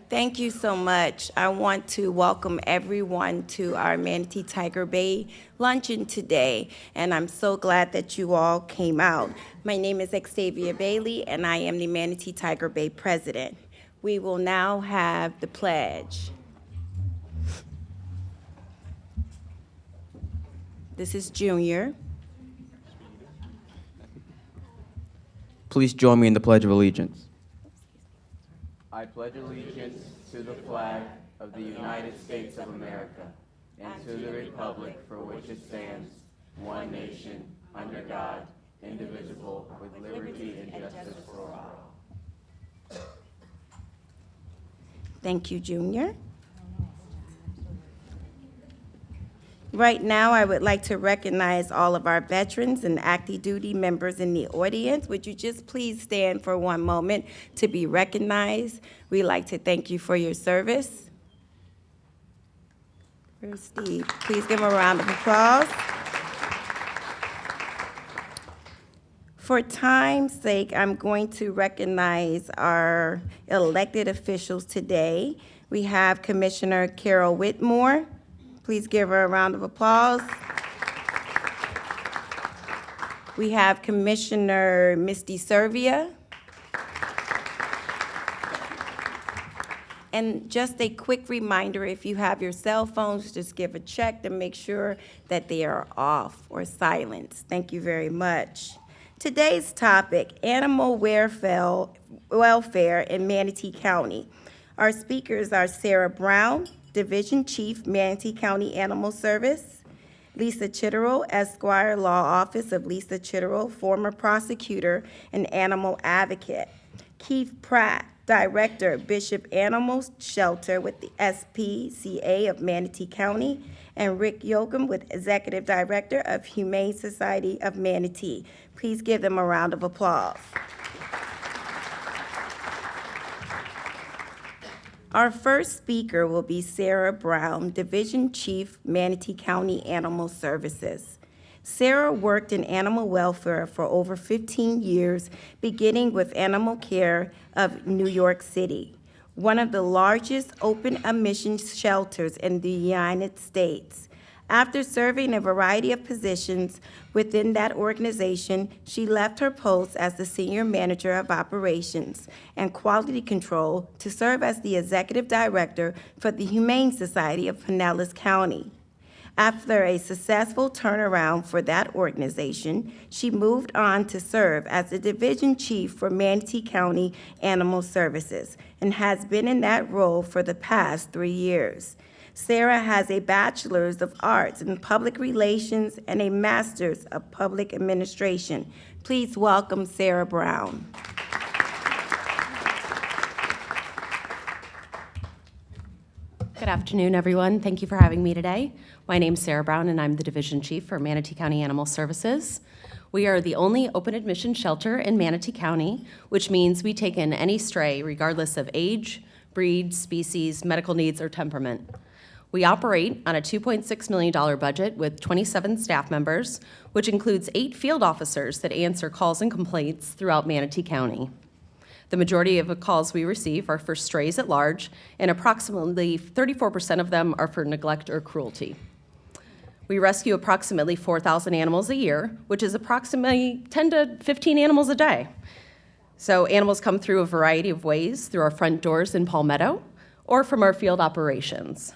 Thank you so much. I want to welcome everyone to our Manatee Tiger Bay luncheon today, and I'm so glad that you all came out. My name is Xavier Bailey, and I am the Manatee Tiger Bay president. We will now have the pledge. This is Junior. Please join me in the Pledge of Allegiance. I pledge allegiance to the flag of the United States of America and to the republic for which it stands, one nation, under God, indivisible, with liberty and justice for all. Thank you, Junior. Right now, I would like to recognize all of our veterans and active duty members in the audience. Would you just please stand for one moment to be recognized? We'd like to thank you for your service. Where's Steve? Please give him a round of applause. For time's sake, I'm going to recognize our elected officials today. We have Commissioner Carol Whitmore. Please give her a round of applause. We have Commissioner Misty Servia. And just a quick reminder, if you have your cell phones, just give a check to make sure that they are off or silenced. Thank you very much. Today's topic, animal welfare in Manatee County. Our speakers are Sarah Brown, Division Chief, Manatee County Animal Service; Lisa Chitterell, Esquire, Law Office of Lisa Chitterell, former prosecutor and animal advocate; Keith Pratt, Director, Bishop Animal Shelter with the SPCA of Manatee County; and Rick Yocum, with Executive Director of Humane Society of Manatee. Please give them a round of applause. Our first speaker will be Sarah Brown, Division Chief, Manatee County Animal Services. Sarah worked in animal welfare for over 15 years, beginning with Animal Care of New York City, one of the largest open admission shelters in the United States. After serving a variety of positions within that organization, she left her post as the Senior Manager of Operations and Quality Control to serve as the Executive Director for the Humane Society of Pinellas County. After a successful turnaround for that organization, she moved on to serve as the Division Chief for Manatee County Animal Services and has been in that role for the past 3 years. Sarah has a Bachelor's of Arts in Public Relations and a Master's of Public Administration. Please welcome Sarah Brown. Good afternoon, everyone. Thank you for having me today. My name is Sarah Brown, and I'm the Division Chief for Manatee County Animal Services. We are the only open admission shelter in Manatee County, which means we take in any stray regardless of age, breed, species, medical needs, or temperament. We operate on a $2.6 million budget with 27 staff members, which includes 8 field officers that answer calls and complaints throughout Manatee County. The majority of the calls we receive are for strays at large, and approximately 34% of them are for neglect or cruelty. We rescue approximately 4,000 animals a year, which is approximately 10 to 15 animals a day. So animals come through a variety of ways, through our front doors in Palmetto or from our field operations.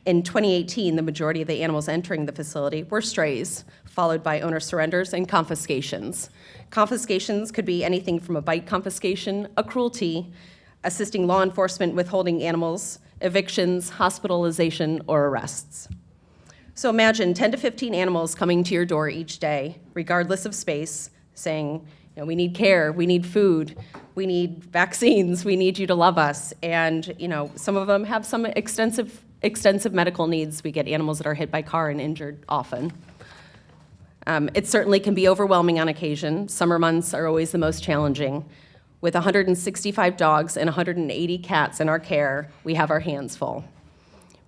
In 2018, the majority of the animals entering the facility were strays, followed by owner surrenders and confiscations. Confiscations could be anything from a bite confiscation, a cruelty, assisting law enforcement with holding animals, evictions, hospitalization, or arrests. So imagine 10 to 15 animals coming to your door each day, regardless of space, saying, You know, we need care, we need food, we need vaccines, we need you to love us. And, you know, some of them have some extensive medical needs. We get animals that are hit by car and injured often. It certainly can be overwhelming on occasion. Summer months are always the most challenging. With 165 dogs and 180 cats in our care, we have our hands full.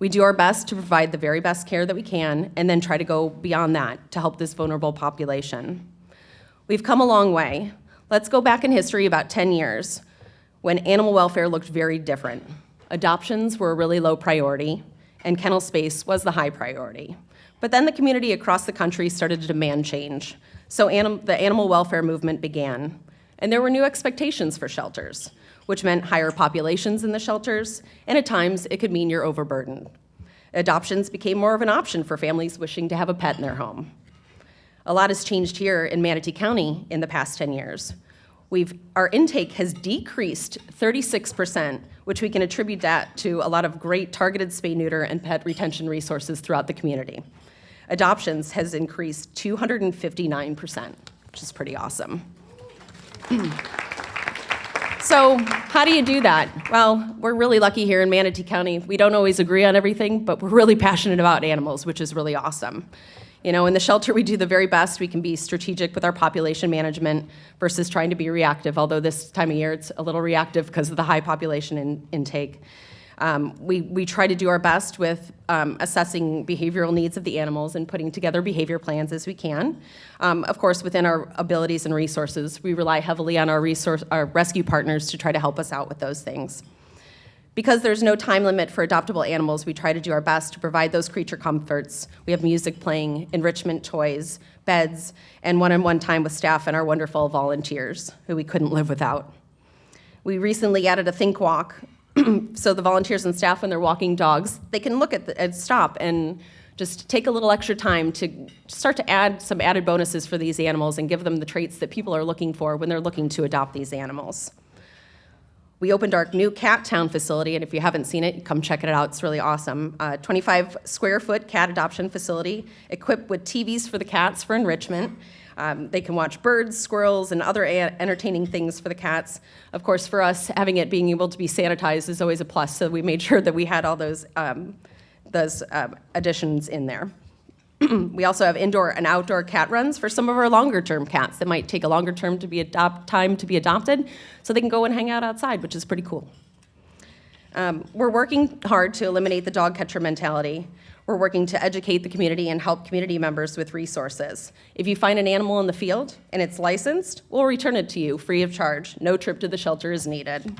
We do our best to provide the very best care that we can and then try to go beyond that to help this vulnerable population. We've come a long way. Let's go back in history about 10 years when animal welfare looked very different. Adoptions were a really low priority, and kennel space was the high priority. But then the community across the country started to demand change, so the animal welfare movement began. And there were new expectations for shelters, which meant higher populations in the shelters, and at times it could mean you're overburdened. Adoptions became more of an option for families wishing to have a pet in their home. A lot has changed here in Manatee County in the past 10 years. Our intake has decreased 36%, which we can attribute that to a lot of great targeted spay, neuter, and pet retention resources throughout the community. Adoptions has increased 259%, which is pretty awesome. So how do you do that? Well, we're really lucky here in Manatee County. We don't always agree on everything, but we're really passionate about animals, which is really awesome. You know, in the shelter, we do the very best. We can be strategic with our population management versus trying to be reactive, although this time of year it's a little reactive because of the high population intake. We try to do our best with assessing behavioral needs of the animals and putting together behavior plans as we can. Of course, within our abilities and resources, we rely heavily on our rescue partners to try to help us out with those things. Because there's no time limit for adoptable animals, we try to do our best to provide those creature comforts. We have music playing, enrichment toys, beds, and one-on-one time with staff and our wonderful volunteers, who we couldn't live without. We recently added a think walk, so the volunteers and staff, when they're walking dogs, they can look and stop and just take a little extra time to start to add some added bonuses for these animals and give them the traits that people are looking for when they're looking to adopt these animals. We opened our new Cat Town facility, and if you haven't seen it, come check it out. It's really awesome. 25 square foot cat adoption facility equipped with TVs for the cats for enrichment. They can watch birds, squirrels, and other entertaining things for the cats. Of course, for us, having it being able to be sanitized is always a plus, so we made sure that we had all those additions in there. We also have indoor and outdoor cat runs for some of our longer-term cats that might take a longer time to be adopted, so they can go and hang out outside, which is pretty cool. We're working hard to eliminate the dog catcher mentality. We're working to educate the community and help community members with resources. If you find an animal in the field and it's licensed, we'll return it to you free of charge. No trip to the shelter is needed.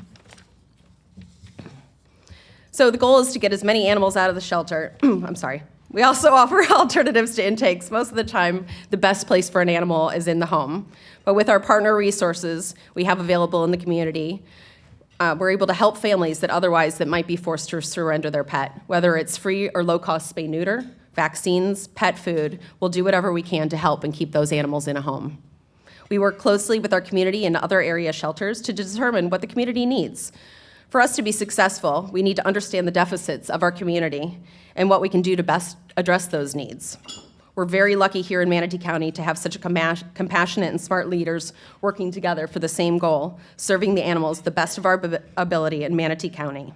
So the goal is to get as many animals out of the shelter. I'm sorry. We also offer alternatives to intakes. Most of the time, the best place for an animal is in the home. But with our partner resources we have available in the community, we're able to help families that might be forced to surrender their pet. Whether it's free or low-cost spay-neuter, vaccines, pet food, we'll do whatever we can to help and keep those animals in a home. We work closely with our community and other area shelters to determine what the community needs. For us to be successful, we need to understand the deficits of our community and what we can do to best address those needs. We're very lucky here in Manatee County to have such a compassionate and smart leaders working together for the same goal, serving the animals the best of our ability in Manatee County.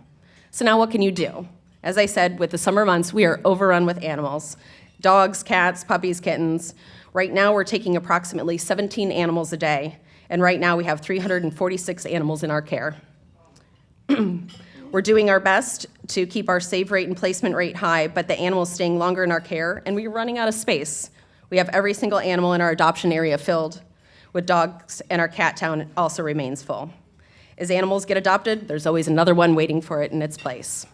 So now what can you do? As I said, with the summer months, we are overrun with animals. Dogs, cats, puppies, kittens. Right now, we're taking approximately 17 animals a day, and right now we have 346 animals in our care. We're doing our best to keep our save rate and placement rate high, but the animals staying longer in our care, and we're running out of space. We have every single animal in our adoption area filled with dogs, and our cat town also remains full. As animals get adopted, there's always another one waiting for it in its place.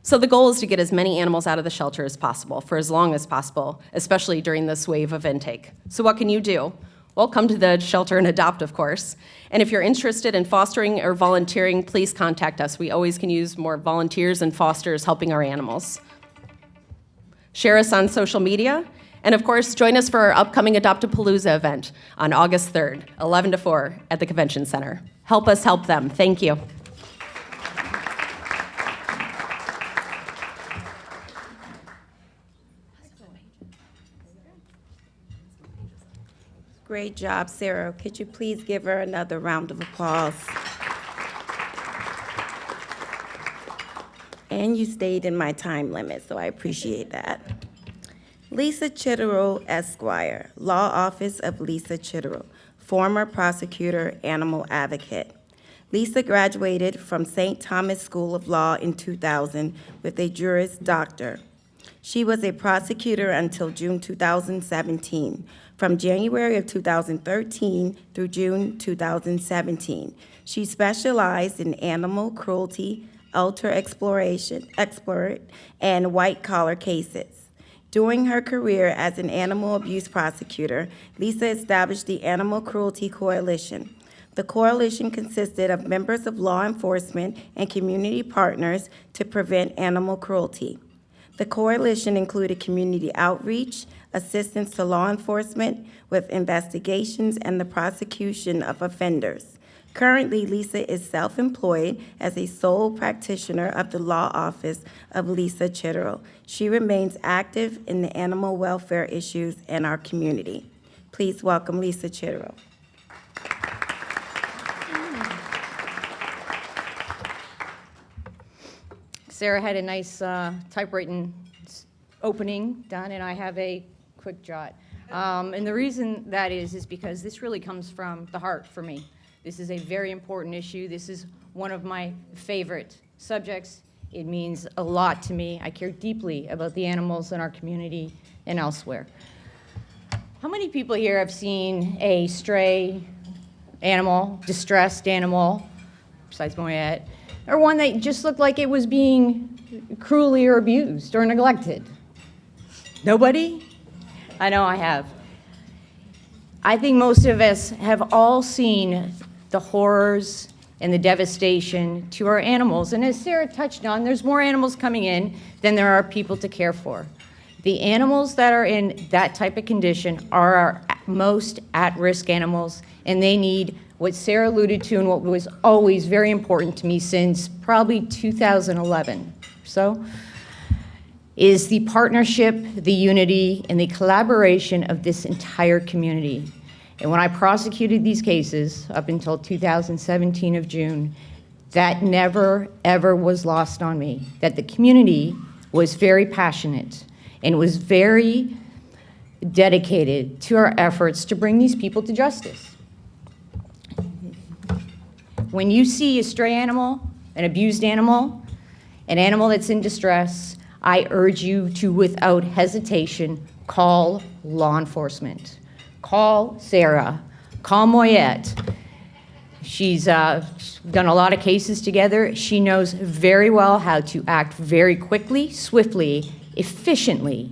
So the goal is to get as many animals out of the shelter as possible for as long as possible, especially during this wave of intake. So what can you do? Well, come to the shelter and adopt, of course. And if you're interested in fostering or volunteering, please contact us. We always can use more volunteers and fosters helping our animals. Share us on social media. And of course, join us for our upcoming Adoptapalooza event on August 3rd, 11 to 4 at the Convention Center. Help us help them. Thank you. Great. great job, Sarah. Could you please give her another round of applause? And you stayed in my time limit, so I appreciate that. Lisa Chitterell, Esquire, Law Office of Lisa Chitterell, former prosecutor, animal advocate. Lisa graduated from St. Thomas School of Law in 2000 with a Juris Doctor. She was a prosecutor until June 2017. From January of 2013 through June 2017, she specialized in animal cruelty, exploit, and white-collar cases. During her career as an animal abuse prosecutor, Lisa established the Animal Cruelty Coalition. The coalition consisted of members of law enforcement and community partners to prevent animal cruelty. The coalition included community outreach, assistance to law enforcement with investigations, and the prosecution of offenders. Currently, Lisa is self-employed as a sole practitioner of the law office of Lisa Chitterell. She remains active in the animal welfare issues in our community. Please welcome Lisa Chitterell. Sarah had a nice typewritten opening done, and I have a quick jot. And the reason that is because this really comes from the heart for me. This is a very important issue. This is one of my favorite subjects. It means a lot to me. I care deeply about the animals in our community and elsewhere. How many people here have seen a stray animal, distressed animal, besides Moyette, or one that just looked like it was being cruelly or abused or neglected? Nobody? I know I have. I think most of us have all seen the horrors and the devastation to our animals. And as Sarah touched on, there's more animals coming in than there are people to care for. The animals that are in that type of condition are our most at-risk animals, and they need what Sarah alluded to and what was always very important to me since probably 2011 or so, is the partnership, the unity, and the collaboration of this entire community. And when I prosecuted these cases up until 2017 of June, that never, ever was lost on me, that the community was very passionate and was very dedicated to our efforts to bring these people to justice. When you see a stray animal, an abused animal, an animal that's in distress, I urge you to, without hesitation, call law enforcement. Call Sarah. Call Moyette. She's done a lot of cases together. She knows very well how to act very quickly, swiftly, efficiently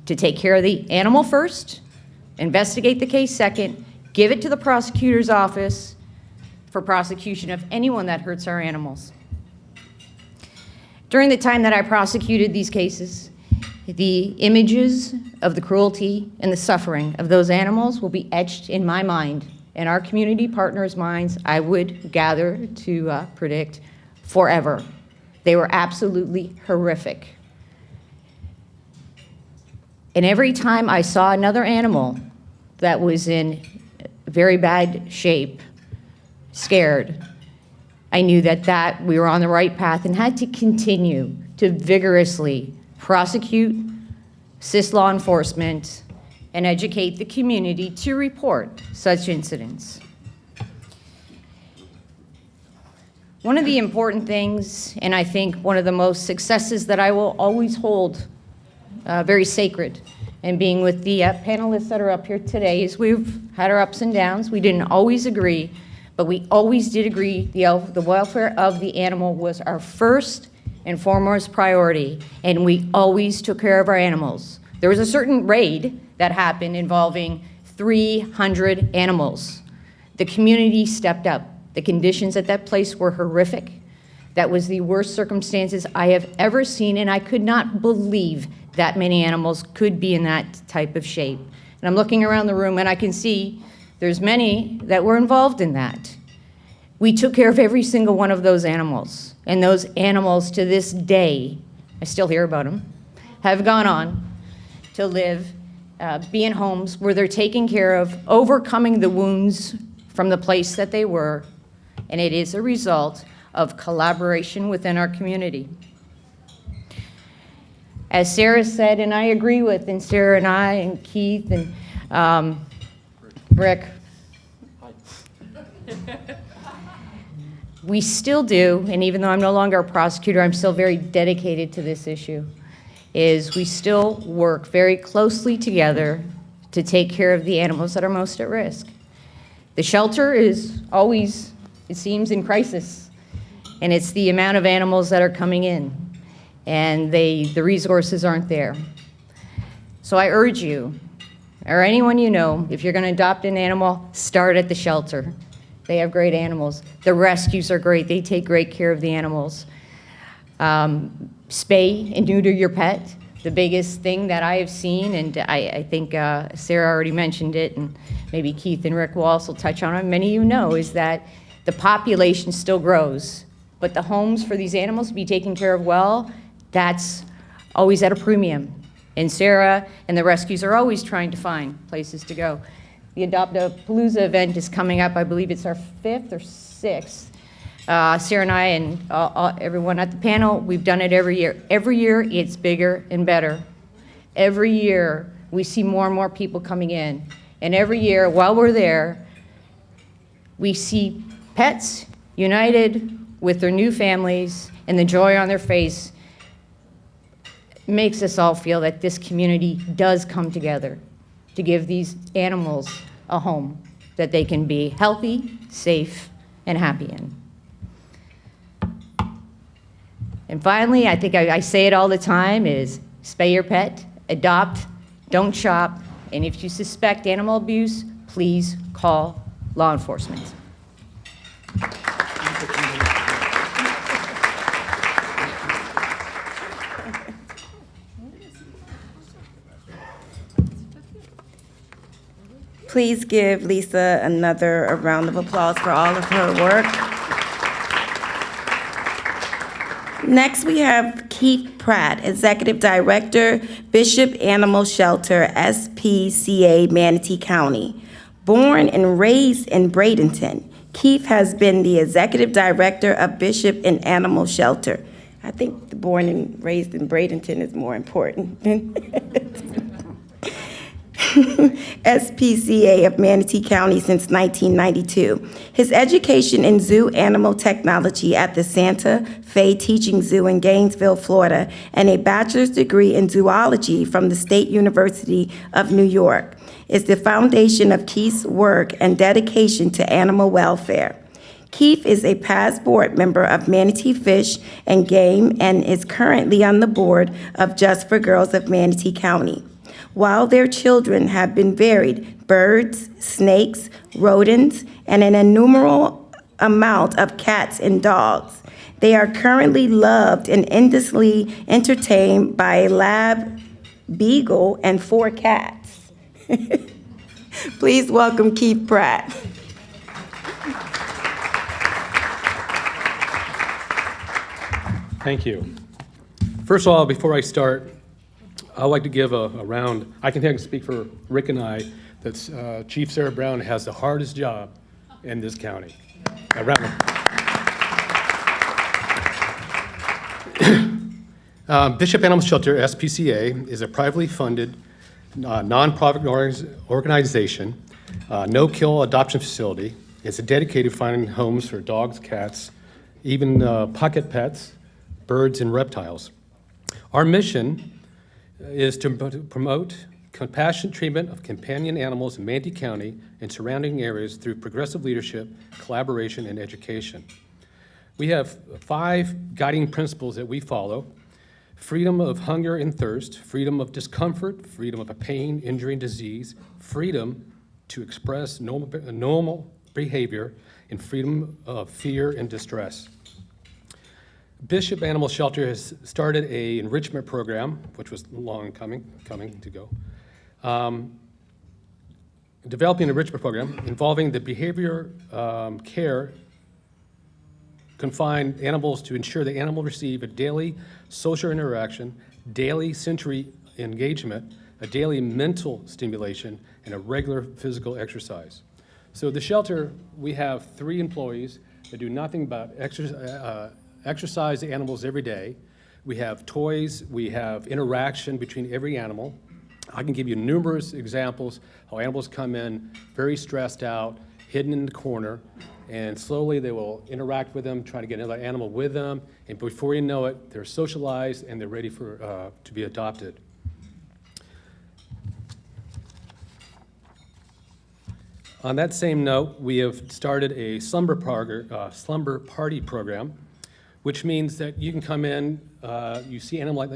to take care of the animal first, investigate the case second, give it to the prosecutor's office for prosecution of anyone that hurts our animals. During the time that I prosecuted these cases, the images of the cruelty and the suffering of those animals will be etched in my mind and our community partners' minds, I would gather to predict, forever. They were absolutely horrific. And every time I saw another animal that was in very bad shape, scared, I knew that we were on the right path and had to continue to vigorously prosecute, assist law enforcement, and educate the community to report such incidents. One of the important things, and I think one of the most successes that I will always hold very sacred, and being with the panelists that are up here today, is we've had our ups and downs. We didn't always agree, but we always did agree the welfare of the animal was our first and foremost priority, and we always took care of our animals. There was a certain raid that happened involving 300 animals. The community stepped up. The conditions at that place were horrific. That was the worst circumstances I have ever seen, and I could not believe that many animals could be in that type of shape. And I'm looking around the room, and I can see there's many that were involved in that. We took care of every single one of those animals, and those animals to this day, I still hear about them, have gone on to live be in homes where they're taken care of, overcoming the wounds from the place that they were, and it is a result of collaboration within our community. As Sarah said, and I agree with, and Sarah and I and Keith and Rick, we still do, and even though I'm no longer a prosecutor, I'm still very dedicated to this issue, is we still work very closely together to take care of the animals that are most at risk. The shelter is always, it seems, in crisis, and it's the amount of animals that are coming in, and the resources aren't there. So I urge you, or anyone you know, if you're going to adopt an animal, start at the shelter. They have great animals. The rescues are great. They take great care of the animals. Spay and neuter your pet. The biggest thing that I have seen, and I think Sarah already mentioned it, and maybe Keith and Rick will also touch on it, many of you know, is that the population still grows, but the homes for these animals to be taken care of well, that's always at a premium. And Sarah and the rescues are always trying to find places to go. The Adopt-A-Palooza event is coming up. I believe it's our 5th or 6th. Sarah and I and everyone at the panel, we've done it every year. Every year, it's bigger and better. Every year, we see more and more people coming in. And every year, while we're there, we see pets united with their new families, and the joy on their face makes us all feel that this community does come together to give these animals a home that they can be healthy, safe, and happy in. And finally, I think I say it all the time, is spay your pet, adopt, don't shop, and if you suspect animal abuse, please call law enforcement. Please give Lisa a round of applause for all of her work. Next, we have Keith Pratt, Executive Director, Bishop Animal Shelter, SPCA, Manatee County. Born and raised in Bradenton, Keith has been the Executive Director of Bishop and Animal Shelter. I think the born and raised in Bradenton is more important than SPCA of Manatee County since 1992. His education in zoo animal technology at the Santa Fe Teaching Zoo in Gainesville, Florida, and a bachelor's degree in zoology from the State University of New York is the foundation of Keith's work and dedication to animal welfare. Keith is a past board member of Manatee Fish and Game and is currently on the board of Just for Girls of Manatee County. While their children have been varied, birds, snakes, rodents, and an innumerable amount of cats and dogs, they are currently loved and endlessly entertained by a lab beagle and 4 cats. Please welcome Keith Pratt. Thank you. First of all, before I start, I'd like to give a round. I can speak for Rick and I that Chief Sarah Brown has the hardest job in this county. A round of Bishop Animal Shelter, SPCA, is a privately funded nonprofit organization, no-kill adoption facility. It's dedicated to finding homes for dogs, cats, even pocket pets, birds, and reptiles. Our mission is to promote compassionate treatment of companion animals in Manatee County and surrounding areas through progressive leadership, collaboration, and education. We have 5 guiding principles that we follow: freedom of hunger and thirst, freedom of discomfort, freedom of pain, injury, and disease, freedom to express normal behavior, and freedom of fear and distress. Bishop Animal Shelter has started an enrichment program, which was long coming to go. Developing an enrichment program involving the behavior care confined animals to ensure the animal receive a daily social interaction, daily sensory engagement, a daily mental stimulation, and a regular physical exercise. So the shelter, we have 3 employees that do nothing but exercise the animals every day. We have toys, we have interaction between every animal. I can give you numerous examples how animals come in very stressed out, hidden in the corner, and slowly they will interact with them, try to get another animal with them, and before you know it, they're socialized and they're ready for to be adopted. On that same note, we have started a slumber party program, which means that you can come in, you see an animal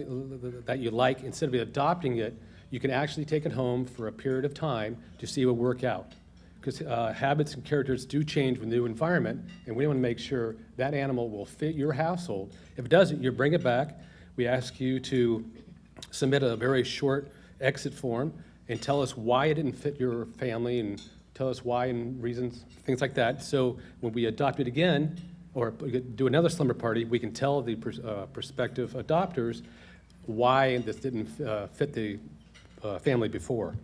that you like, instead of adopting it, you can actually take it home for a period of time to see it will work out. Because habits and characters do change with new environment, and we want to make sure that animal will fit your household. If it doesn't, you bring it back. We ask you to submit a very short exit form and tell us why it didn't fit your family and tell us why and reasons, things like that. So when we adopt it again, or do another slumber party, we can tell the prospective adopters why this didn't fit the family before.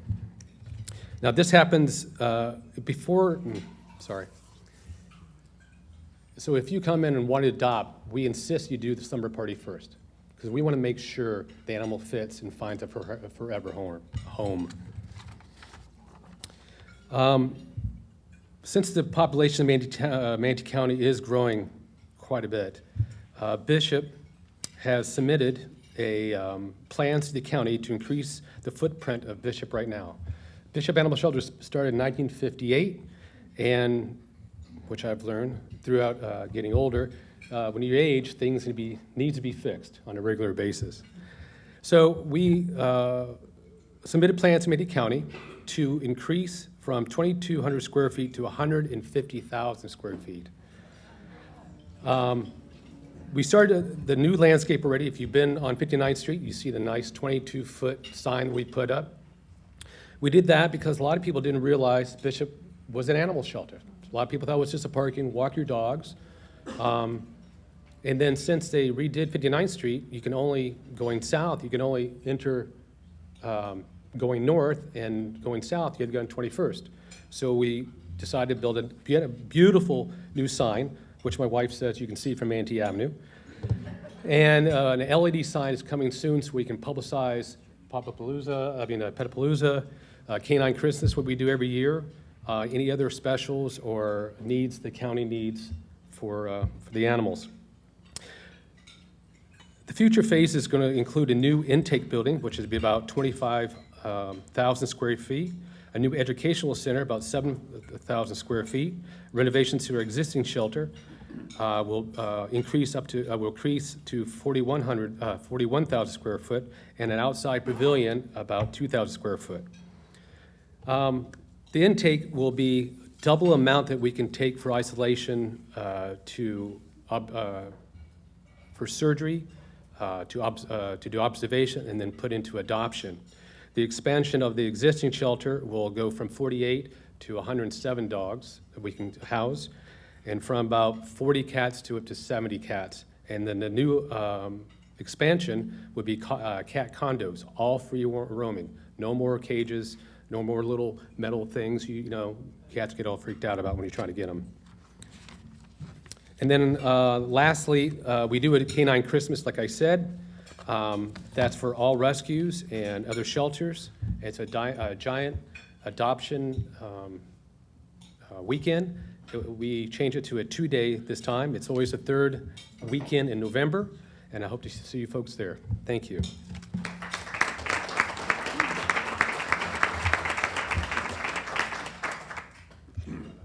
Now this happens sorry. So if you come in and want to adopt, we insist you do the slumber party first, because we want to make sure the animal fits and finds a forever home. Since the population of Manatee County is growing quite a bit, Bishop has submitted a plans to the county to increase the footprint of Bishop right now. Bishop Animal Shelter started in 1958, and which I've learned throughout getting older, when you age, things need to be fixed on a regular basis. So we submitted plans to Manatee County to increase from 2,200 square feet to 150,000 square feet. We started the new landscape already. If you've been on 59th Street, you see the nice 22-foot sign we put up. We did that because a lot of people didn't realize Bishop was an animal shelter. A lot of people thought it was just a parking, walk your dogs. And then since they redid 59th Street, you can only, going south, you can only enter going north, and going south, you had to go on 21st. So we decided to build a beautiful new sign, which my wife says you can see from Manatee Avenue. And an LED sign is coming soon so we can publicize Petapalooza, Canine Christmas, what we do every year, any other specials or needs the county needs for the animals. The future phase is going to include a new intake building, which is be about 25,000 square feet, a new educational center, about 7,000 square feet, renovations to our existing shelter will increase to 41,000 square foot, and an outside pavilion about 2,000 square foot. The intake will be double amount that we can take for isolation for surgery, to do observation, and then put into adoption. The expansion of the existing shelter will go from 48 to 107 dogs that we can house, and from about 40 cats to up to 70 cats. And then the new expansion would be cat condos, all free roaming. No more cages, no more little metal things you know cats get all freaked out about when you're trying to get them. And then lastly, we do a Canine Christmas, like I said. That's for all rescues and other shelters. It's a giant adoption weekend. We change it to a 2-day this time. It's always the third weekend in November, and I hope to see you folks there. Thank you.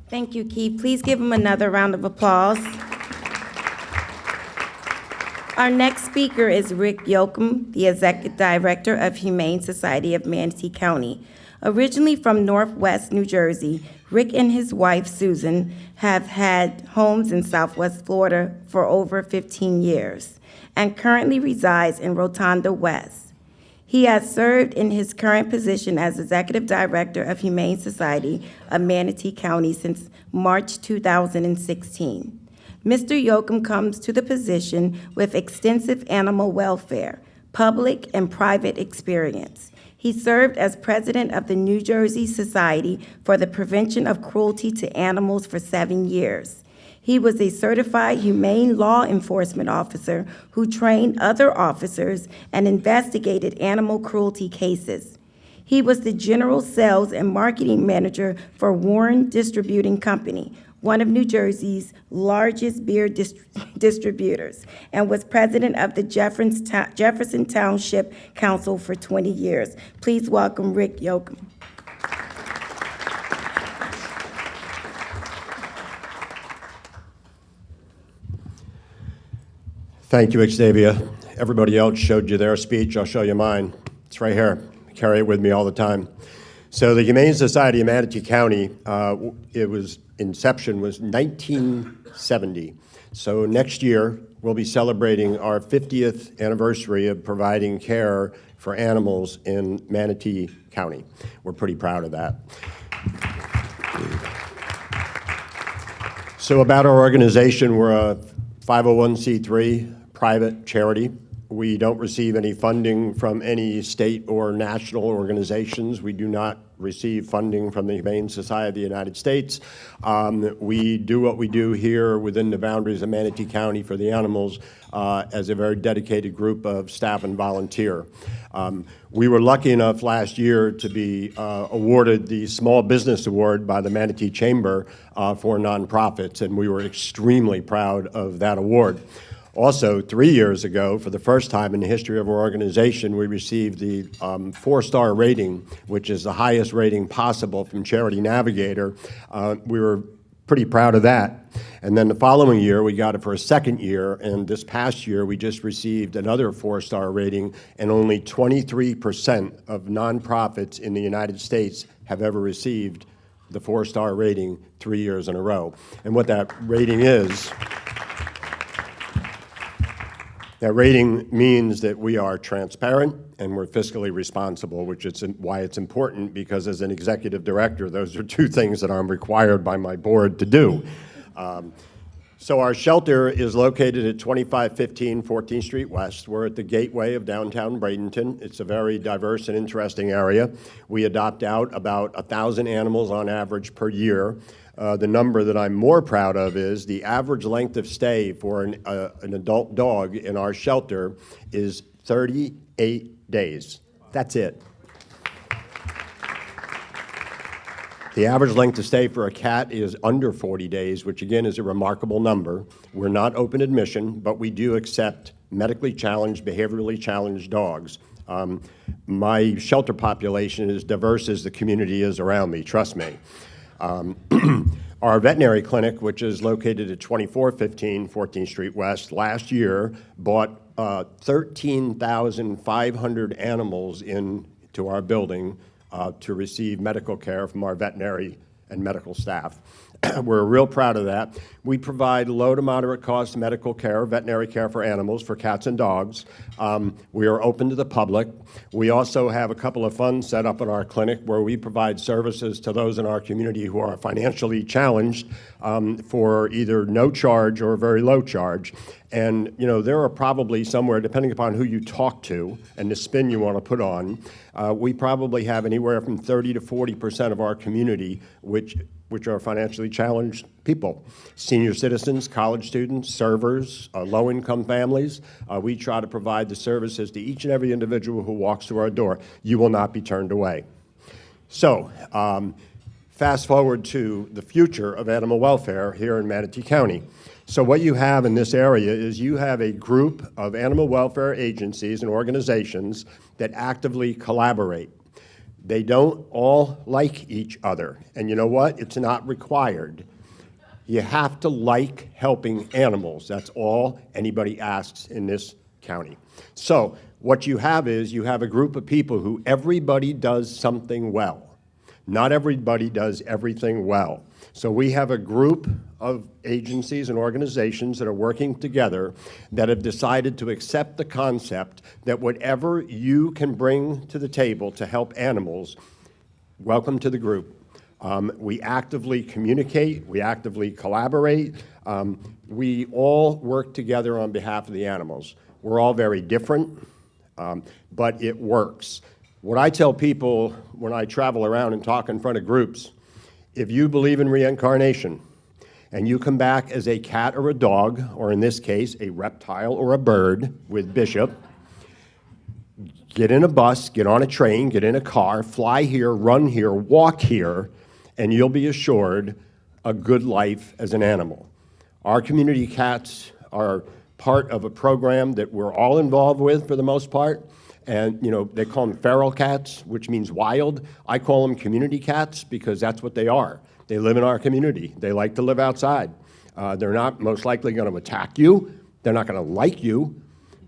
Thank you, Keith. Please give him another round of applause. Our next speaker is Rick Yocum, the Executive Director of Humane Society of Manatee County. Originally from Northwest New Jersey, Rick and his wife, Susan, have had homes in Southwest Florida for over 15 years and currently resides in Rotonda West. He has served in his current position as Executive Director of Humane Society of Manatee County since March 2016. Mr. Yocum comes to the position with extensive animal welfare, public and private experience. He served as president of the New Jersey Society for the Prevention of Cruelty to Animals for 7 years. He was a certified humane law enforcement officer who trained other officers and investigated animal cruelty cases. He was the general sales and marketing manager for Warren Distributing Company, one of New Jersey's largest beer distributors, and was president of the Jefferson Township Council for 20 years. Please welcome Rick Yocum. Thank you, Xavier. Everybody else showed you their speech. I'll show you mine. It's right here. I carry it with me all the time. So the Humane Society of Manatee County, inception was 1970. So next year, we'll be celebrating our 50th anniversary of providing care for animals in Manatee County. We're pretty proud of that. So about our organization, we're a 501c3 private charity. We don't receive any funding from any state or national organizations. We do not receive funding from the Humane Society of the United States. We do what we do here within the boundaries of Manatee County for the animals as a very dedicated group of staff and volunteer. We were lucky enough last year to be awarded the Small Business Award by the Manatee Chamber for nonprofits, and we were extremely proud of that award. Also, 3 years ago, for the first time in the history of our organization, we received the 4-star rating, which is the highest rating possible from Charity Navigator. We were pretty proud of that. And then the following year, we got it for a second year, and this past year, we just received another 4-star rating, and only 23% of nonprofits in the United States have ever received the 4-star rating 3 years in a row. And what that rating is, that rating means that we are transparent and we're fiscally responsible, which is why it's important, because as an executive director, those are two things that I'm required by my board to do. So our shelter is located at 2515 14th Street West. We're at the gateway of downtown Bradenton. It's a very diverse and interesting area. We adopt out about 1,000 animals on average per year. The number that I'm more proud of is the average length of stay for an adult dog in our shelter is 38 days. That's it. The average length of stay for a cat is under 40 days, which again is a remarkable number. We're not open admission, but we do accept medically challenged, behaviorally challenged dogs. My shelter population is diverse as the community is around me, trust me. Our veterinary clinic, which is located at 2415 14th Street West, last year bought 13,500 animals into our building to receive medical care from our veterinary and medical staff. We're real proud of that. We provide low to moderate cost medical care, veterinary care for animals, for cats and dogs. We are open to the public. We also have a couple of funds set up in our clinic where we provide services to those in our community who are financially challenged for either no charge or very low charge. And, you know, there are probably somewhere, depending upon who you talk to and the spin you want to put on, we probably have anywhere from 30 to 40% of our community which are financially challenged people. Senior citizens, college students, servers, low-income families. We try to provide the services to each and every individual who walks through our door. You will not be turned away. So, fast forward to the future of animal welfare here in Manatee County. So what you have in this area is you have a group of animal welfare agencies and organizations that actively collaborate. They don't all like each other. And you know what? It's not required. You have to like helping animals. That's all anybody asks in this county. So what you have is you have a group of people who everybody does something well. Not everybody does everything well. So we have a group of agencies and organizations that are working together that have decided to accept the concept that whatever you can bring to the table to help animals, welcome to the group. We actively communicate, we actively collaborate, we all work together on behalf of the animals. We're all very different, but it works. What I tell people when I travel around and talk in front of groups, if you believe in reincarnation and you come back as a cat or a dog, or in this case, a reptile or a bird with Bishop, get in a bus, get on a train, get in a car, fly here, run here, walk here, and you'll be assured a good life as an animal. Our community cats are part of a program that we're all involved with for the most part. And, you know, they call them feral cats, which means wild. I call them community cats because that's what they are. They live in our community. They like to live outside. They're not most likely going to attack you. They're not going to like you.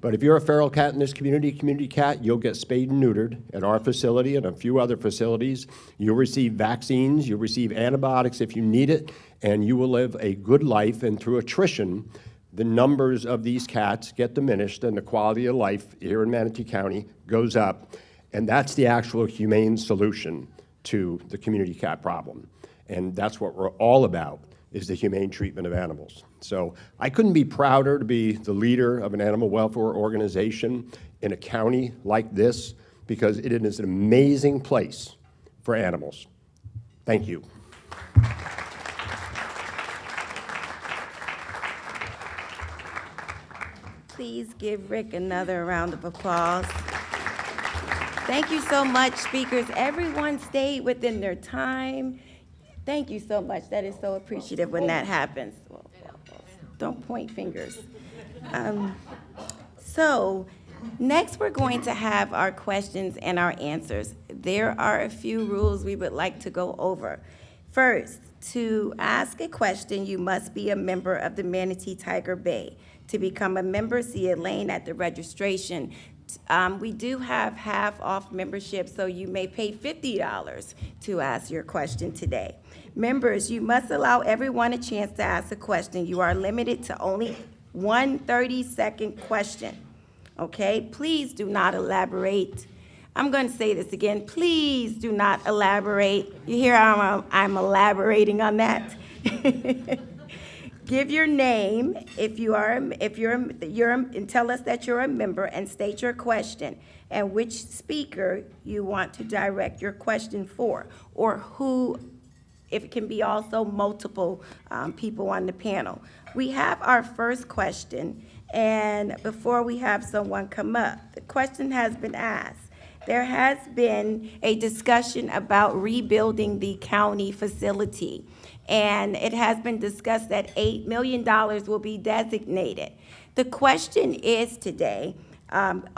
But if you're a feral cat in this community cat, you'll get spayed and neutered at our facility and a few other facilities. You'll receive vaccines. You'll receive antibiotics if you need it. And you will live a good life. And through attrition, the numbers of these cats get diminished and the quality of life here in Manatee County goes up. And that's the actual humane solution to the community cat problem. And that's what we're all about, is the humane treatment of animals. So I couldn't be prouder to be the leader of an animal welfare organization in a county like this, because it is an amazing place for animals. Thank you. Please give Rick another round of applause. Thank you so much, speakers. Everyone stayed within their time. Thank you so much. That is so appreciative when that happens. Well, don't point fingers. So next we're going to have our questions and our answers. There are a few rules we would like to go over. First, to ask a question, you must be a member of the Manatee Tiger Bay. To become a member, see Elaine at the registration. We do have half-off membership, so you may pay $50 to ask your question today. Members, you must allow everyone a chance to ask a question. You are limited to only one 30-second question, okay? Please do not elaborate. I'm going to say this again. Please do not elaborate. You hear I'm elaborating on that? Give your name and tell us that you're a member, and state your question and which speaker you want to direct your question for, or who, if it can be also multiple people on the panel. We have our first question, and before we have someone come up, the question has been asked. There has been a discussion about rebuilding the county facility, and it has been discussed that $8 million will be designated. The question is today,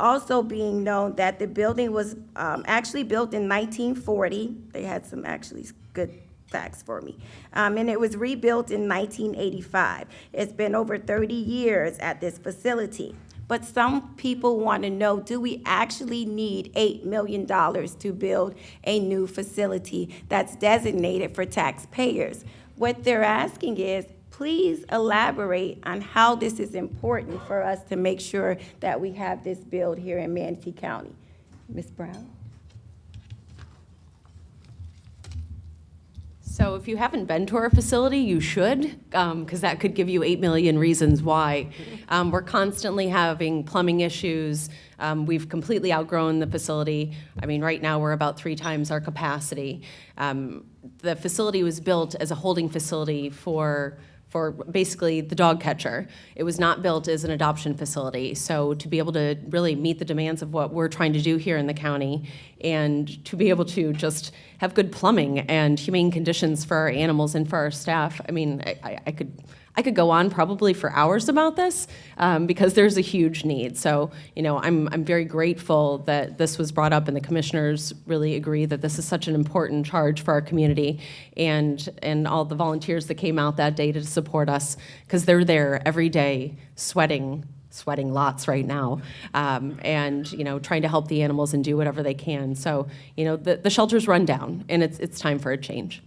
also being known that the building was actually built in 1940. They had some actually good facts for me. And it was rebuilt in 1985. It's been over 30 years at this facility. But some people want to know, do we actually need $8 million to build a new facility that's designated for taxpayers? What they're asking is, please elaborate on how this is important for us to make sure that we have this build here in Manatee County. Ms. Brown? So if you haven't been to our facility, you should, because that could give you 8 million reasons why. We're constantly having plumbing issues. We've completely outgrown the facility. I mean, right now, we're about 3 times our capacity. The facility was built as a holding facility for basically the dog catcher. It was not built as an adoption facility. So to be able to really meet the demands of what we're trying to do here in the county, and to be able to just have good plumbing and humane conditions for our animals and for our staff, I mean, I could go on probably for hours about this, because there's a huge need. So, you know, I'm very grateful that this was brought up, and the commissioners really agree that this is such an important charge for our community, and all the volunteers that came out that day to support us, because they're there every day sweating lots right now, and, you know, trying to help the animals and do whatever they can. So, you know, the shelter's run down, and it's time for a change.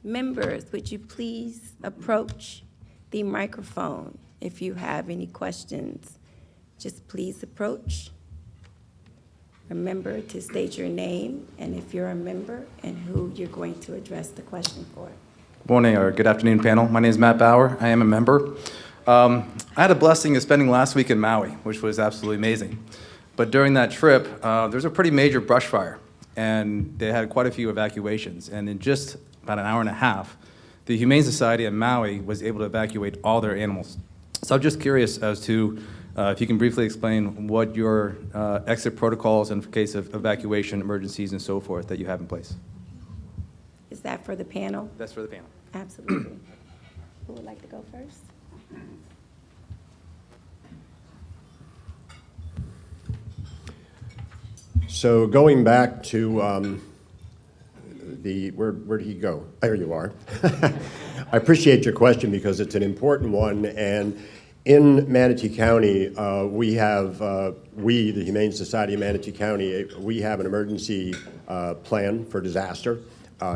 Members, would you please approach the microphone if you have any questions? Just please approach. Remember to state your name and if you're a member and who you're going to address the question for. Morning or good afternoon, panel. My name is Matt Bauer. I am a member. I had a blessing of spending last week in Maui, which was absolutely amazing. But during that trip, there was a pretty major brush fire, and they had quite a few evacuations. And in just about an hour and a half, the Humane Society in Maui was able to evacuate all their animals. So I'm just curious as to if you can briefly explain what your exit protocols in case of evacuation, emergencies, and so forth that you have in place. Is that for the panel? That's for the panel. Absolutely. Who would like to go first? So going back to where did he go? There you are. I appreciate your question because it's an important one. And in Manatee County, we, the Humane Society of Manatee County, we have an emergency plan for disaster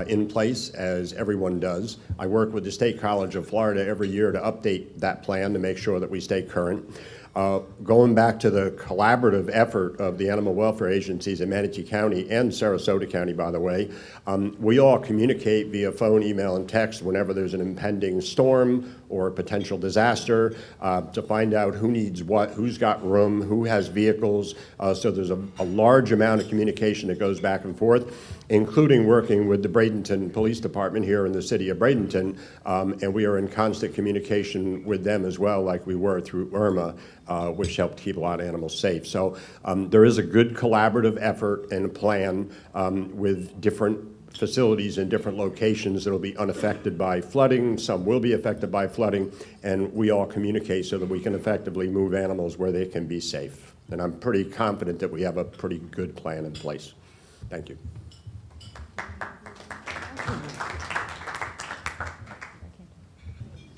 in place, as everyone does. I work with the State College of Florida every year to update that plan to make sure that we stay current. Going back to the collaborative effort of the animal welfare agencies in Manatee County and Sarasota County, by the way, we all communicate via phone, email, and text whenever there's an impending storm or a potential disaster to find out who needs what, who's got room, who has vehicles. So there's a large amount of communication that goes back and forth, including working with the Bradenton Police Department here in the city of Bradenton, and we are in constant communication with them as well, like we were through Irma, which helped keep a lot of animals safe. So there is a good collaborative effort and plan with different facilities in different locations that will be unaffected by flooding. Some will be affected by flooding, and we all communicate so that we can effectively move animals where they can be safe. And I'm pretty confident that we have a pretty good plan in place. Thank you.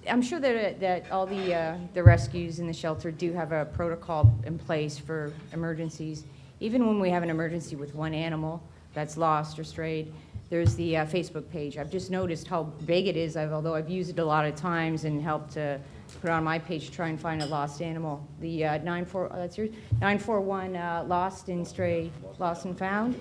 I'm sure that all the rescues in the shelter do have a protocol in place for emergencies. Even when we have an emergency with one animal that's lost or strayed, there's the Facebook page. I've just noticed how big it is, although I've used it a lot of times and helped to put it on my page to try and find a lost animal. The 941 lost and stray, lost and found.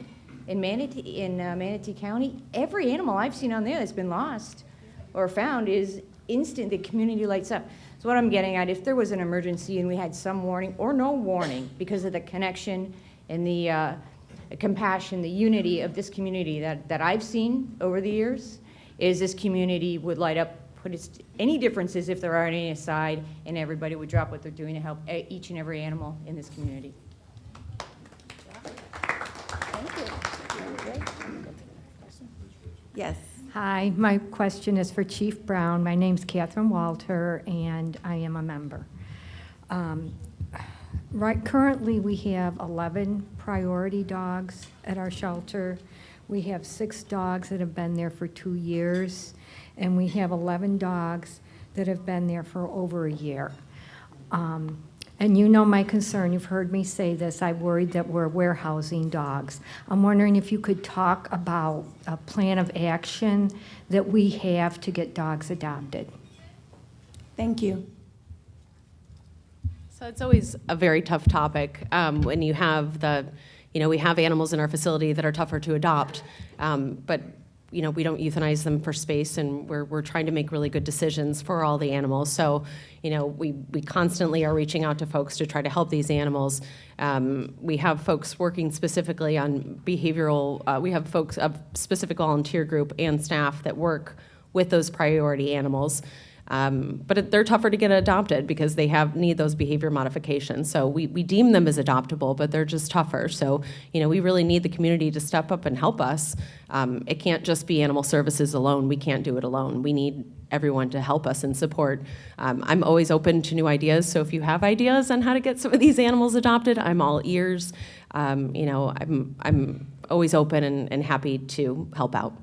In Manatee County, every animal I've seen on there that's been lost or found is instant, the community lights up. So what I'm getting at, if there was an emergency and we had some warning or no warning because of the connection and the compassion, the unity of this community that I've seen over the years, is this community would light up, put any differences if there are any aside, and everybody would drop what they're doing to help each and every animal in this community. Yes. Hi, my question is for Chief Brown. My name's Catherine Walter, and I am a member. Currently, we have 11 priority dogs at our shelter. We have 6 dogs that have been there for 2 years, and we have 11 dogs that have been there for over a year. And you know my concern. You've heard me say this. I worried that we're warehousing dogs. I'm wondering if you could talk about a plan of action that we have to get dogs adopted. Thank you. So it's always a very tough topic when you have we have animals in our facility that are tougher to adopt, but we don't euthanize them for space, and we're trying to make really good decisions for all the animals. So, we constantly are reaching out to folks to try to help these animals. We have folks working specifically on behavioral. We have folks, a specific volunteer group and staff that work with those priority animals. But they're tougher to get adopted because they need those behavior modifications. So we deem them as adoptable, but they're just tougher. So, we really need the community to step up and help us. It can't just be animal services alone. We can't do it alone. We need everyone to help us and support. I'm always open to new ideas. So if you have ideas on how to get some of these animals adopted, I'm all ears. I'm always open and happy to help out.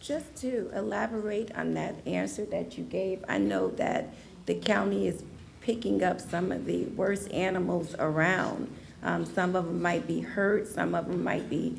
Just to elaborate on that answer that you gave, I know that the county is picking up some of the worst animals around. Some of them might be hurt, some of them might be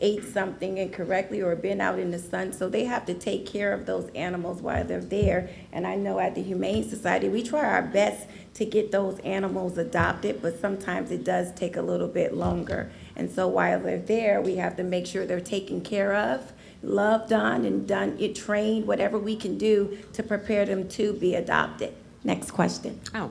ate something incorrectly or been out in the sun, so they have to take care of those animals while they're there. And I know at the Humane Society, we try our best to get those animals adopted, but sometimes it does take a little bit longer. And so while they're there, we have to make sure they're taken care of, loved on, and trained, whatever we can do to prepare them to be adopted. Next question. Oh.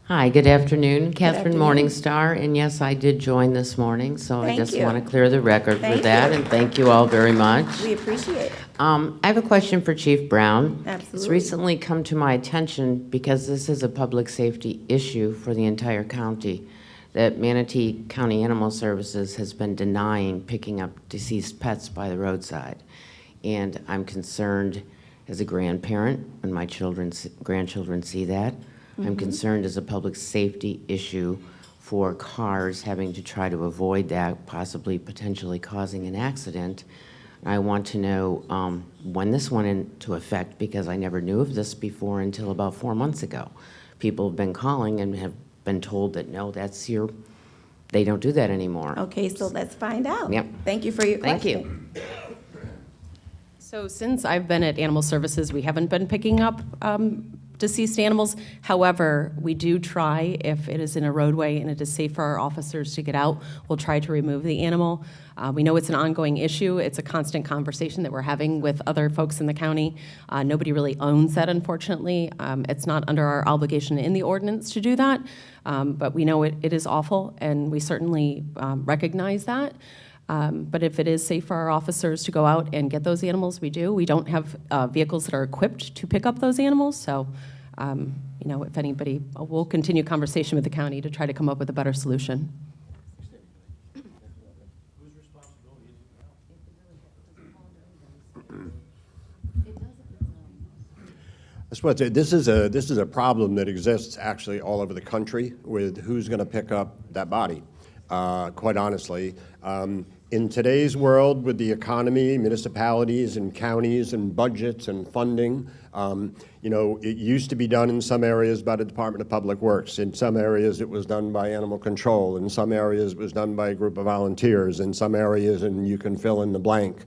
Hi, good afternoon. Catherine afternoon. Morningstar, and yes, I did join this morning, so I Thank just you. want to clear the record Thank for that, you. and thank you all very much. We appreciate it. I have a question for Chief Brown. It's Absolutely. recently come to my attention, because this is a public safety issue for the entire county, that Manatee County Animal Services has been denying picking up deceased pets by the roadside. And I'm concerned as a grandparent when my grandchildren see that. I'm concerned as a public safety issue for cars having to try to avoid that, possibly potentially causing an accident. I want to know when this went into effect, because I never knew of this before until about 4 months ago. People have been calling and have been told that, no, they don't do that anymore. Okay, so let's find out. Yep. Thank you for your Thank question. you. So since I've been at Animal Services, we haven't been picking up deceased animals. However, we do try, if it is in a roadway and it is safe for our officers to get out, we'll try to remove the animal. We know it's an ongoing issue. It's a constant conversation that we're having with other folks in the county. Nobody really owns that, unfortunately. It's not under our obligation in the ordinance to do that, but we know it is awful, and we certainly recognize that. But if it is safe for our officers to go out and get those animals, we do. We don't have vehicles that are equipped to pick up those animals, so if anybody, we'll continue conversation with the county to try to come up with a better solution. I suppose this is a problem that exists actually all over the country with who's going to pick up that body, quite honestly. In today's world, with the economy, municipalities and counties and budgets and funding, it used to be done in some areas by the Department of Public Works. In some areas, it was done by animal control. In some areas, it was done by a group of volunteers. In some areas, and you can fill in the blank.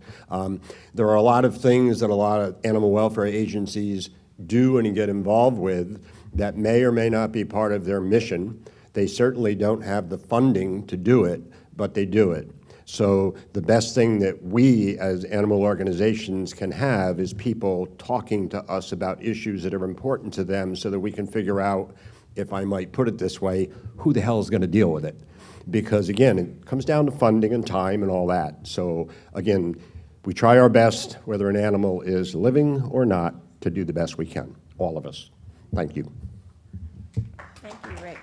There are a lot of things that a lot of animal welfare agencies do and get involved with that may or may not be part of their mission. They certainly don't have the funding to do it, but they do it. So the best thing that we as animal organizations can have is people talking to us about issues that are important to them so that we can figure out, if I might put it this way, who the hell is going to deal with it? Because again, it comes down to funding and time and all that. So again, we try our best, whether an animal is living or not, to do the best we can, all of us. Thank you. Thank you, Rick.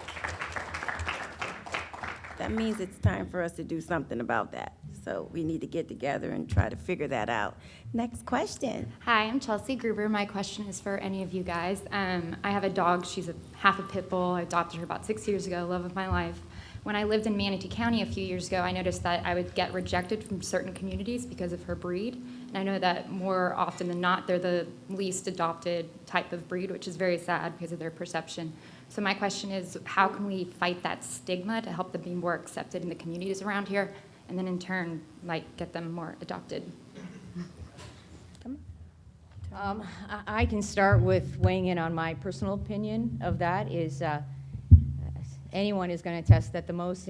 That means it's time for us to do something about that. So we need to get together and try to figure that out. Next question. Hi, I'm Chelsea Gruber. My question is for any of you guys. I have a dog. She's half a pit bull. I adopted her about 6 years ago, love of my life. When I lived in Manatee County a few years ago, I noticed that I would get rejected from certain communities because of her breed. And I know that more often than not, they're the least adopted type of breed, which is very sad because of their perception. So my question is, how can we fight that stigma to help them be more accepted in the communities around here, and then in turn, get them more adopted? I can start with weighing in on my personal opinion of that. Is anyone is going to attest that the most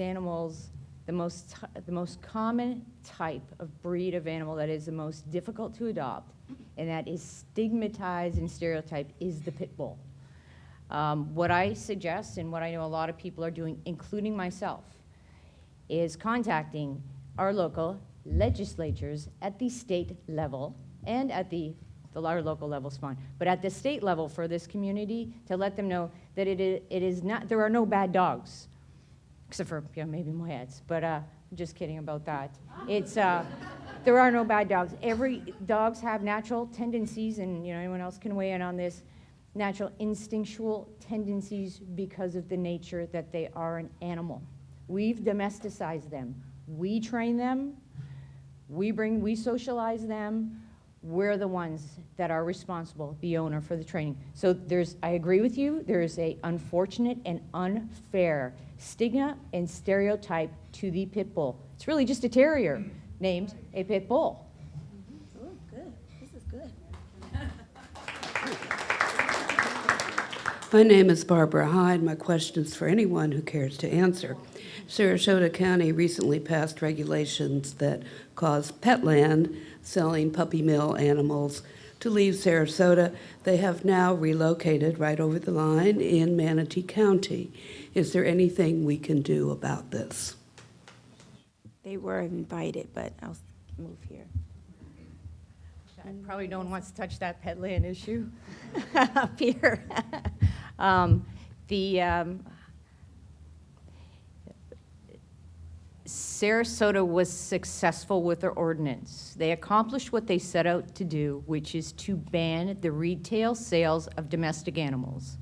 common type of breed of animal that is the most difficult to adopt and that is stigmatized and stereotyped is the pit bull. What I suggest, and what I know a lot of people are doing, including myself, is contacting our local legislatures at the state level and at the our local level is fine, but at the state level for this community, to let them know that it is not, there are no bad dogs, except for maybe Moyettes, but just kidding about that. It's there are no bad dogs. Dogs have natural tendencies, and anyone else can weigh in on this, natural instinctual tendencies because of the nature that they are an animal. We've domesticized them. We train them. We socialize them. We're the ones that are responsible, the owner, for the training. So I agree with you, there's a unfortunate and unfair stigma and stereotype to the pit bull. It's really just a terrier named a pit bull. Oh, good. This is good. My name is Barbara Hyde. My question's for anyone who cares to answer. Sarasota County recently passed regulations that cause Petland, selling puppy mill animals, to leave Sarasota. They have now relocated right over the line in Manatee County. Is there anything we can do about this? They were invited, but I'll move here. I probably don't want to touch that pet land issue up here. Sarasota was successful with their ordinance. They accomplished what they set out to do, which is to ban the retail sales of domestic animals.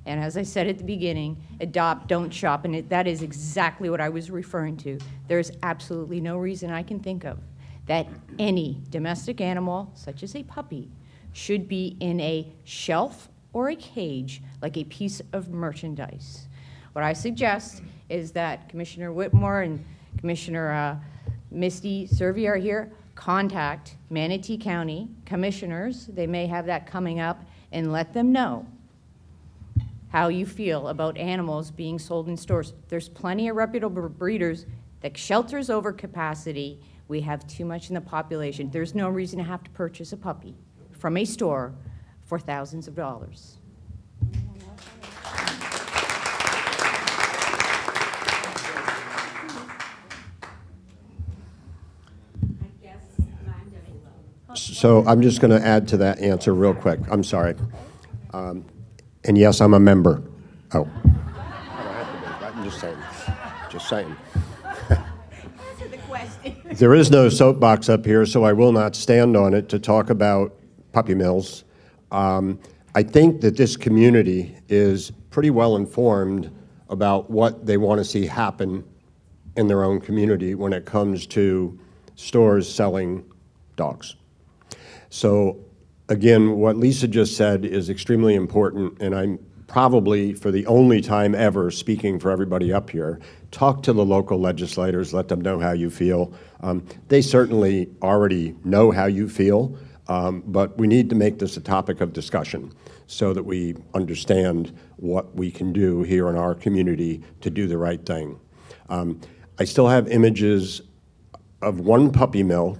And as I said at the beginning, adopt, don't shop, and that is exactly what I was referring to. There's absolutely no reason I can think of that any domestic animal, such as a puppy, should be in a shelf or a cage like a piece of merchandise. What I suggest is that Commissioner Whitmore and Commissioner Misty Servi are here, contact Manatee County commissioners, they may have that coming up, and let them know how you feel about animals being sold in stores. There's plenty of reputable breeders that shelters over capacity. We have too much in the population. There's no reason to have to purchase a puppy from a store for thousands of dollars. So I'm just going to add to that answer real quick. I'm sorry. And yes, I'm a member. Oh. I don't have to be, right? I'm just saying. Just saying. There is no soapbox up here, so I will not stand on it to talk about puppy mills. I think that this community is pretty well informed about what they want to see happen in their own community when it comes to stores selling dogs. So again, what Lisa just said is extremely important, and I'm probably, for the only time ever, speaking for everybody up here. Talk to the local legislators, let them know how you feel. They certainly already know how you feel, but we need to make this a topic of discussion so that we understand what we can do here in our community to do the right thing. I still have images of one puppy mill.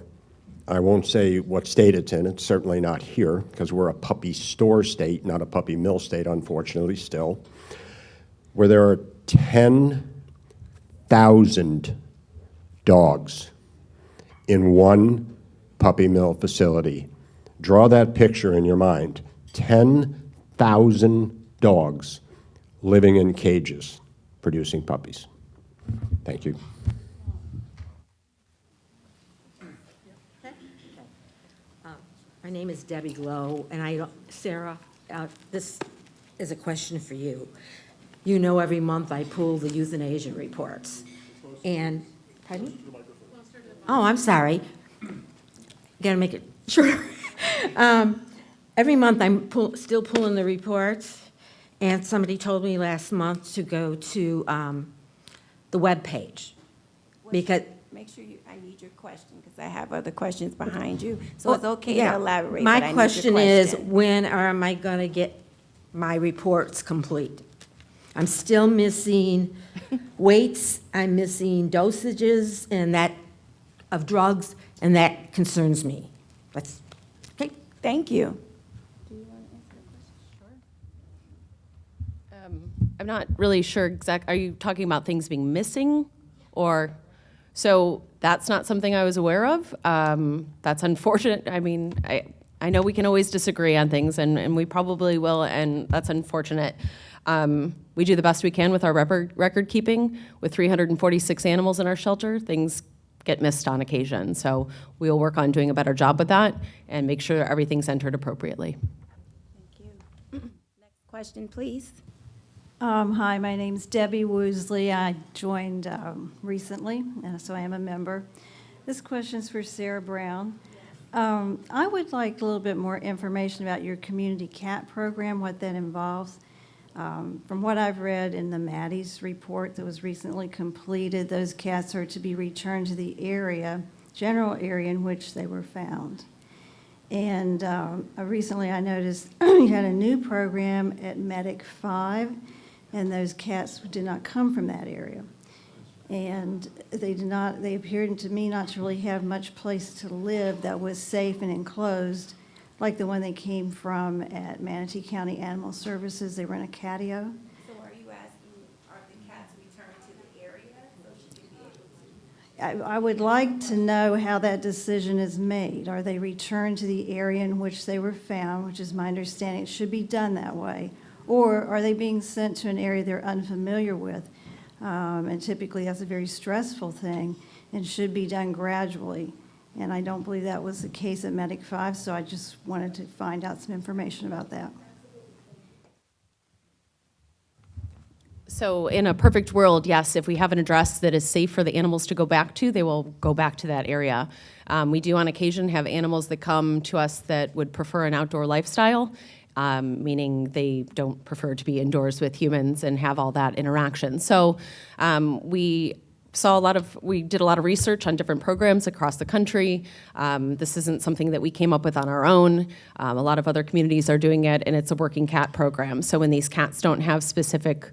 I won't say what state it's in. It's certainly not here because we're a puppy store state, not a puppy mill state, unfortunately, still, where there are 10,000 dogs in one puppy mill facility. Draw that picture in your mind. 10,000 dogs living in cages producing puppies. Thank you. My name is Debbie Glow, and Sarah, this is a question for you. You know, every month I pull the euthanasia reports, and, pardon me? Oh, I'm sorry. Gotta make it shorter. Every month I'm still pulling the reports, and somebody told me last month to go to the webpage, because Make sure I need your question, because I have other questions behind you. So it's okay yeah. to elaborate, My but I need your question is, question. when am I going to get my reports complete? I'm still missing weights, I'm missing dosages and that of drugs, and that concerns me. That's okay. Thank you. I'm not really sure are you talking about things being missing, or? So that's not something I was aware of. That's unfortunate. I mean, I know we can always disagree on things, and we probably will, and that's unfortunate. We do the best we can with our record keeping. With 346 animals in our shelter, things get missed on occasion. So we'll work on doing a better job with that and make sure everything's entered appropriately. Thank you. Next question, please. Hi, my name's Debbie Woosley. I joined recently, and so I am a member. This question's for Sarah Brown. I would like a little bit more information about your community cat program, what that involves. From what I've read in the Maddie's report that was recently completed, those cats are to be returned to the general area in which they were found. And recently I noticed you had a new program at Medic 5, and those cats did not come from that area. And they appeared to me not to really have much place to live that was safe and enclosed, like the one they came from at Manatee County Animal Services. They were in a catio. So are you asking, are the cats returned to the area so she can be able to? I would like to know how that decision is made. Are they returned to the area in which they were found, which is my understanding it should be done that way? Or are they being sent to an area they're unfamiliar with? And typically that's a very stressful thing and should be done gradually. And I don't believe that was the case at Medic 5, so I just wanted to find out some information about that. So in a perfect world, yes, if we have an address that is safe for the animals to go back to, they will go back to that area. We do on occasion have animals that come to us that would prefer an outdoor lifestyle, meaning they don't prefer to be indoors with humans and have all that interaction. So we did a lot of research on different programs across the country. This isn't something that we came up with on our own. A lot of other communities are doing it, and it's a working cat program. So when these cats don't have specific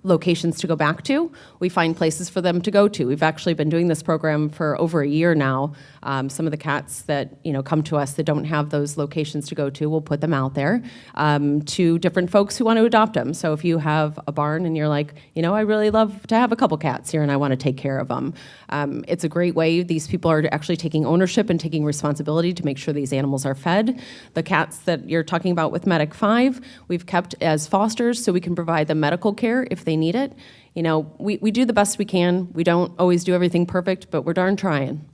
locations to go back to, we find places for them to go to. We've actually been doing this program for over a year now. Some of the cats that come to us that don't have those locations to go to, we'll put them out there to different folks who want to adopt them. So if you have a barn and you're like, I really love to have a couple cats here and I want to take care of them, it's a great way. These people are actually taking ownership and taking responsibility to make sure these animals are fed. The cats that you're talking about with Medic 5, we've kept as fosters so we can provide them medical care if they need it. We do the best we can. We don't always do everything perfect, but we're darn trying.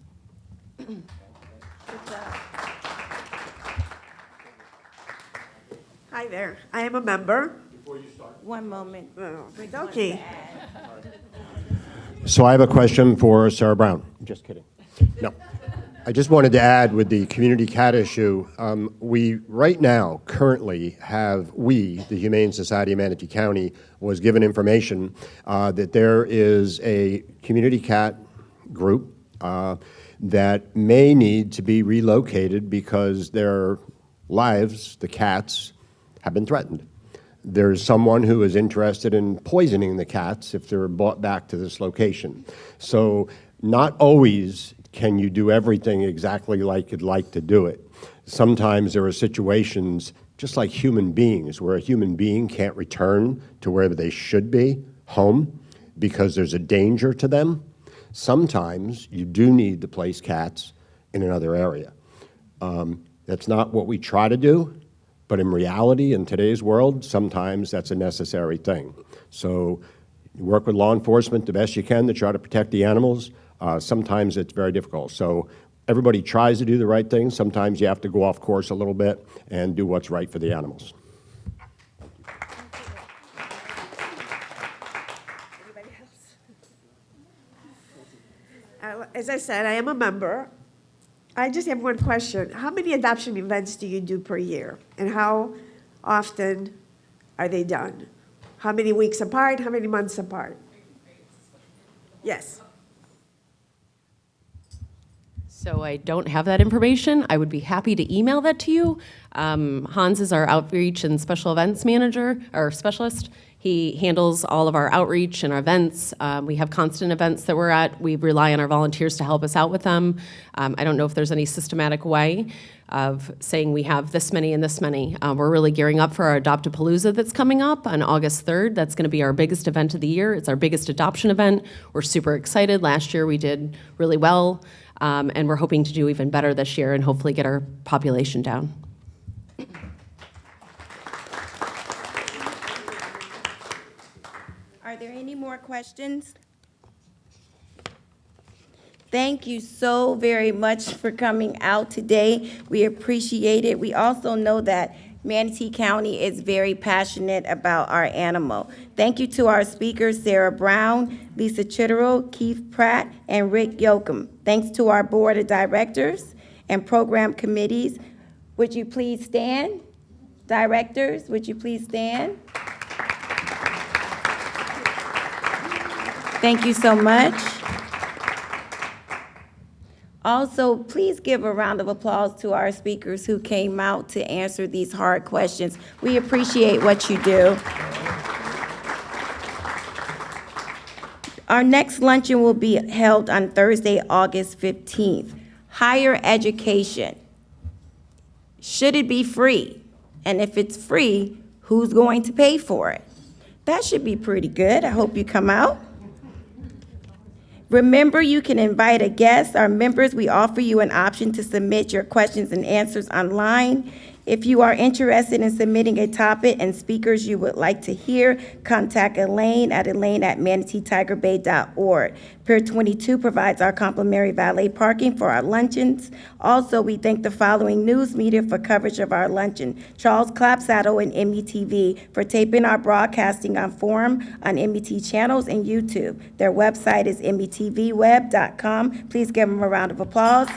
Hi there. I am a member. One moment. Okay. So I have a question for Sarah Brown. Just kidding. No. I just wanted to add with the community cat issue, we right now currently have, the Humane Society of Manatee County, was given information that there is a community cat group that may need to be relocated because their lives, the cats, have been threatened. There's someone who is interested in poisoning the cats if they're brought back to this location. So not always can you do everything exactly like you'd like to do it. Sometimes there are situations, just like human beings, where a human being can't return to wherever they should be, home, because there's a danger to them. Sometimes you do need to place cats in another area. That's not what we try to do, but in reality, in today's world, sometimes that's a necessary thing. So you work with law enforcement the best you can to try to protect the animals. Sometimes it's very difficult. So everybody tries to do the right thing. Sometimes you have to go off course a little bit and do what's right for the animals. Anybody else? As I said, I am a member. I just have one question. How many adoption events do you do per year? And how often are they done? How many weeks apart? How many months apart? Yes. So I don't have that information. I would be happy to email that to you. Hans is our outreach and special events manager, or specialist. He handles all of our outreach and our events. We have constant events that we're at. We rely on our volunteers to help us out with them. I don't know if there's any systematic way of saying we have this many and this many. We're really gearing up for our Adopt-A-Palooza that's coming up on August 3rd. That's going to be our biggest event of the year. It's our biggest adoption event. We're super excited. Last year we did really well, and we're hoping to do even better this year and hopefully get our population down. Are there any more questions? Thank you so very much for coming out today. We appreciate it. We also know that Manatee County is very passionate about our animal. Thank you to our speakers, Sarah Brown, Lisa Chitterell, Keith Pratt, and Rick Yocum. Thanks to our board of directors and program committees. Would you please stand? Directors, would you please stand? Thank you so much. Also, please give a round of applause to our speakers who came out to answer these hard questions. We appreciate what you do. Our next luncheon will be held on Thursday, August 15th. Higher education. Should it be free? And if it's free, who's going to pay for it? That should be pretty good. I hope you come out. Remember, you can invite a guest. Our members, we offer you an option to submit your questions and answers online. If you are interested in submitting a topic and speakers you would like to hear, contact Elaine at elaine@manateetigerbay.org. Pier 22 provides our complimentary valet parking for our luncheons. Also, we thank the following news media for coverage of our luncheon: Charles Clapsaddle and METV for taping our broadcasting on Forum, on MET channels, and YouTube. Their website is metvweb.com. Please give them a round of applause.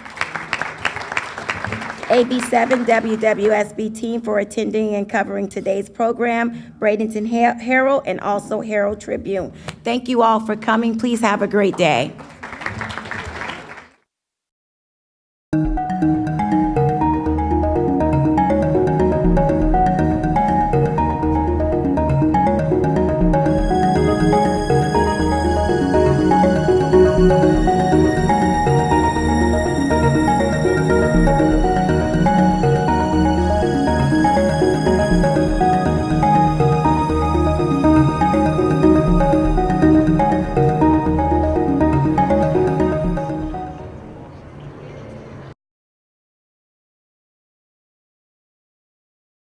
AB7 WWSB team for attending and covering today's program, Bradenton Herald, and also Herald Tribune. Thank you all for coming. Please have a great day.